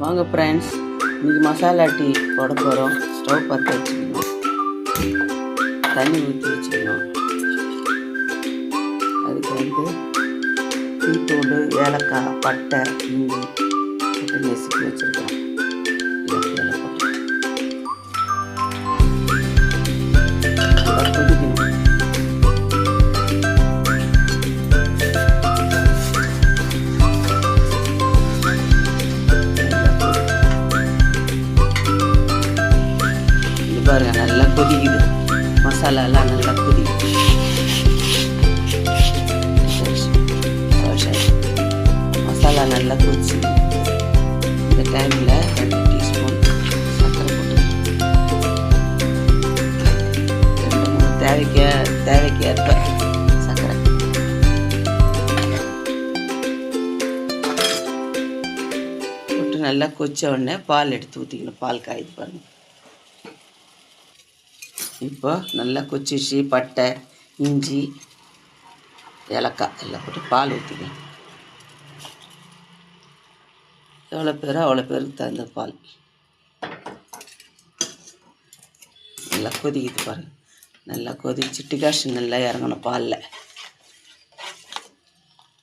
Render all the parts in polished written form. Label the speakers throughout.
Speaker 1: வாங்க ஃப்ரெண்ட்ஸ், இன்றைக்கி மசாலா டீ போட போகிறோம். ஸ்டவ் பற்ற வச்சுக்கணும், தண்ணி ஊற்றி வச்சுக்கணும். அதுக்கு டீ தூள், ஏலக்காய், பட்டை, இஞ்சி போட்டு நெசுக்கி வச்சுருக்கேன். பாருங்க, நல்லா கொதிக்குது. மசாலாலாம் நல்லா கொதிக்குது. மசாலா நல்லா கொதிச்சு இந்த டைமில் 2 டீஸ்பூன் சர்க்கரை போட்டு 2-3 தேவைக்கு ஏற்ப சர்க்கரை போட்டு நல்லா கொதிச்ச உடனே பால் எடுத்து ஊற்றிக்கணும். பால் காயுது பாருங்க. இப்போ நல்லா கொச்சிச்சு, பட்டை, இஞ்சி, ஏலக்காய் எல்லாம் போட்டு பால் ஊற்றிக்கலாம். எவ்வளோ பேரோ அவ்வளோ பேருக்கு தகுந்த பால். நல்லா கொதிக்குது பாருங்கள். நல்லா கொதிச்சு டிகாஷன் நல்லா இறங்கணும் பாலில்.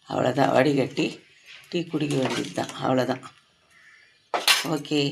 Speaker 1: அவ்வளோதான், வடிகட்டி டீ குடிக்க வேண்டியது தான். அவ்வளோதான். ஓகே.